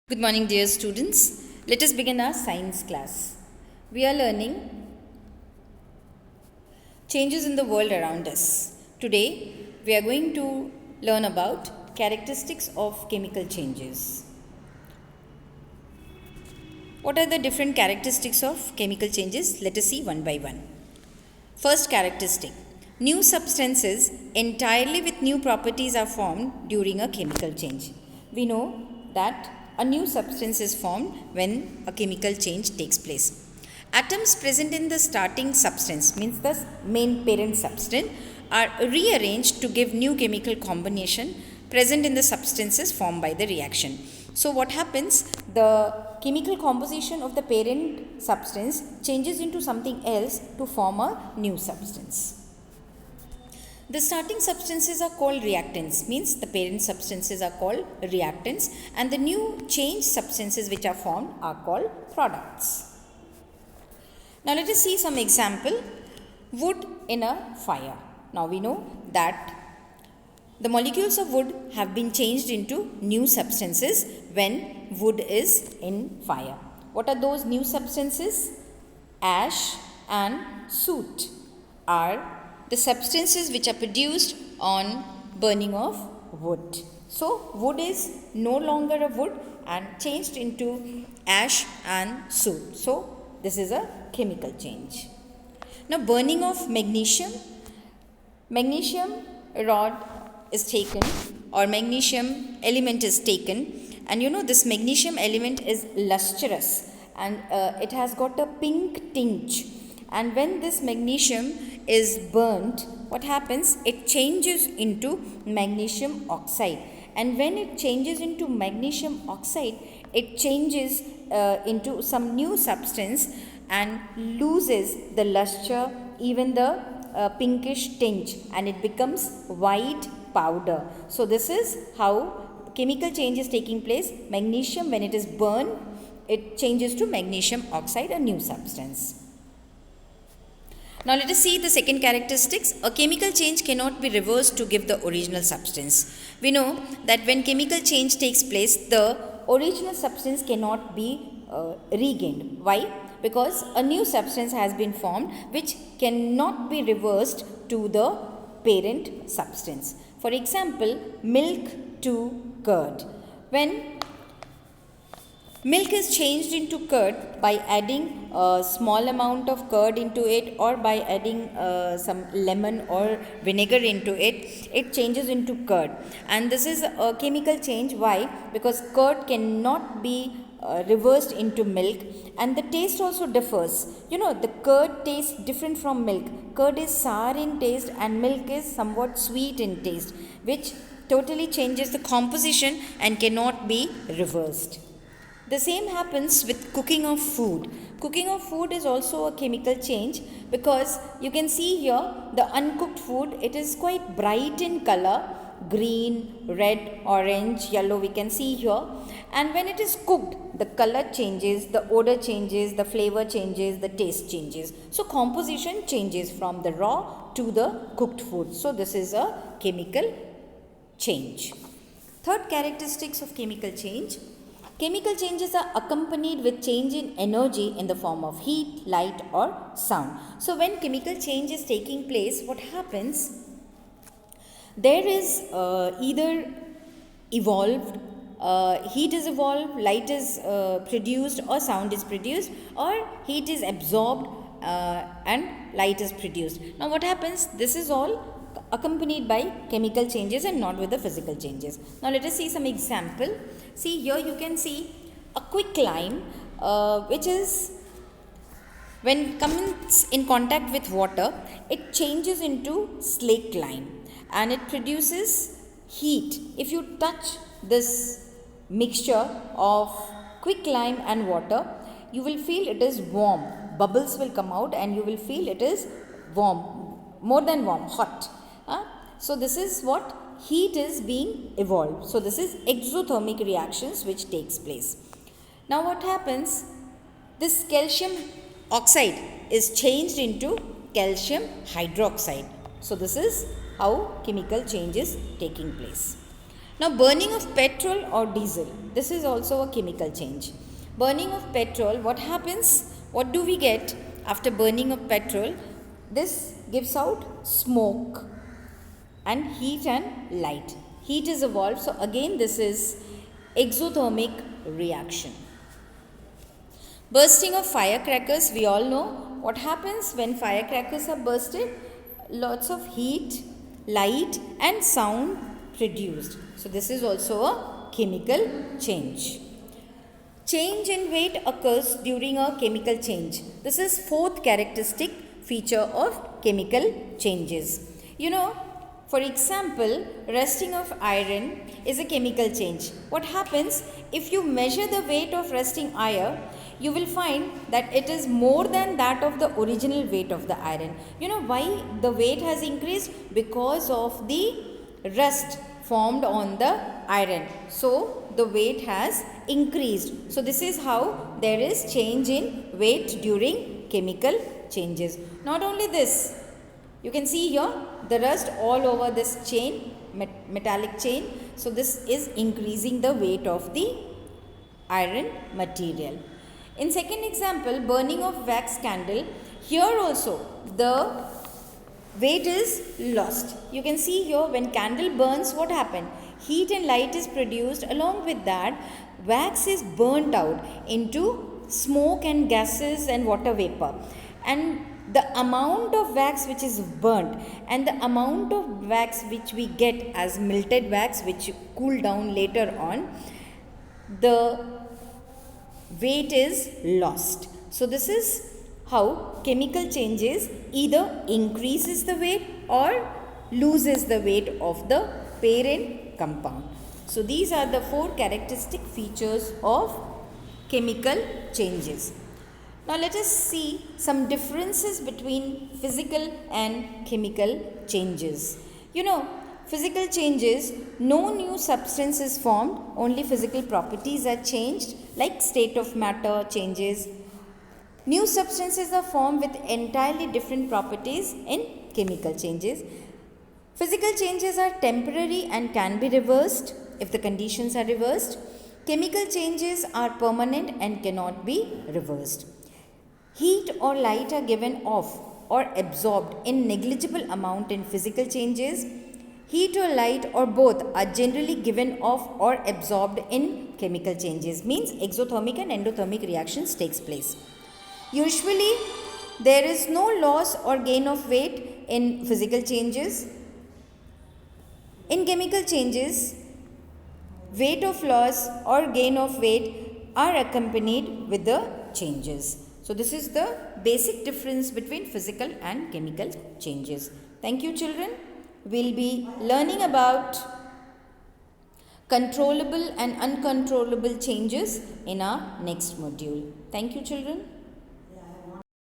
Good morning, dear students. Let us begin our science class. We are learning changes in the world around us. Today, we are going to learn about characteristics of chemical changes. What are the different characteristics of chemical changes? Let us see one by one. First characteristic: new substances entirely with new properties are formed during a chemical change. We know that a new substance is formed when a chemical change takes place. Atoms present in the starting substance, means the main parent substance, are rearranged to give new chemical combination present in the substances formed by the reaction. So what happens? The chemical composition of the parent substance changes into something else to form a new substance. The starting substances are called reactants, means the parent substances are called reactants, and the new changed substances which are formed are called products. Now let us see some example. Wood in a fire. Now we know that the molecules of wood have been changed into new substances when wood is in fire. What are those new substances? Ash and soot are the substances which are produced on burning of wood. So wood is no longer a wood and changed into ash and soot. So this is a chemical change. Now burning of magnesium rod is taken, or magnesium element is taken, and you know this magnesium element is lustrous and it has got a pink tinge, and when this magnesium is burnt, what happens? It changes into magnesium oxide, and when it changes into magnesium oxide, it changes into some new substance and loses the luster, even the pinkish tinge, and it becomes white powder. So this is how chemical change is taking place. Magnesium, when it is burned, it changes to magnesium oxide, a new substance. Now let us see the second characteristics. A chemical change cannot be reversed to give the original substance. We know that when chemical change takes place, the original substance cannot be regained. Why? Because a new substance has been formed which cannot be reversed to the parent substance. For example, milk to curd. When milk is changed into curd by adding a small amount of curd into it, or by adding some lemon or vinegar into it, it changes into curd. And this is a chemical change. Why? Because curd cannot be reversed into milk, and the taste also differs. You know, the curd tastes different from milk. Curd is sour in taste and milk is somewhat sweet in taste, which totally changes the composition and cannot be reversed. The same happens with cooking of food. Cooking of food is also a chemical change, because you can see here the uncooked food, it is quite bright in color, green, red, orange, yellow we can see here, and when it is cooked, the color changes, the odor changes, the flavor changes, the taste changes. So composition changes from the raw to the cooked food. So this is a chemical change. Third characteristics of chemical change: chemical changes are accompanied with change in energy in the form of heat, light or sound. So when chemical change is taking place, what happens? There is either evolved, heat is evolved, light is produced, or sound is produced, or heat is absorbed and light is produced. Now what happens? This is all accompanied by chemical changes and not with the physical changes. Now let us see some example. See here you can see a quicklime which is, when comes in contact with water, it changes into slaked lime and it produces heat. If you touch this mixture of quicklime and water, you will feel it is warm. Bubbles will come out and you will feel it is warm, more than warm, hot. So this is what heat is being evolved. So this is exothermic reactions which takes place. Now what happens? This calcium oxide is changed into calcium hydroxide. So this is how chemical change is taking place. Now, burning of petrol or diesel, this is also a chemical change. Burning of petrol, what happens? What do we get after burning of petrol? This gives out smoke and heat and light. Heat is evolved, so again this is exothermic reaction. Bursting of firecrackers, we all know what happens when firecrackers are bursted. Lots of heat, light and sound produced. So this is also a chemical change. Change in weight occurs during a chemical change. This is fourth characteristic feature of chemical changes. You know, for example, rusting of iron is a chemical change. What happens if you measure the weight of rusting iron? You will find that it is more than that of the original weight of the iron. You know why the weight has increased? Because of the rust formed on the iron. So the weight has increased. So this is how there is change in weight during chemical changes. Not only this, you can see here the rust all over this chain, metallic chain. So this is increasing the weight of the iron material. In second example, burning of wax candle, here also the weight is lost. You can see here when candle burns, what happened? Heat and light is produced. Along with that, wax is burnt out into smoke and gases and water vapor. And the amount of wax which is burnt and the amount of wax which we get as melted wax, which cool down later on, the weight is lost. So this is how chemical changes either increases the weight or loses the weight of the parent compound. So these are the four characteristic features of chemical changes. Now let us see some differences between physical and chemical changes. You know, physical changes, no new substance is formed, only physical properties are changed, like state of matter changes. New substances are formed with entirely different properties in chemical changes. Physical changes are temporary and can be reversed if the conditions are reversed. Chemical changes are permanent and cannot be reversed. Heat or light are given off or absorbed in negligible amount in physical changes. Heat or light or both are generally given off or absorbed in chemical changes, means exothermic and endothermic reactions takes place. Usually there is no loss or gain of weight in physical changes. In chemical changes, weight of loss or gain of weight are accompanied with the changes. So this is the basic difference between physical and chemical changes. Thank you, children. We'll be learning about controllable and uncontrollable changes in our next module. Thank you, children.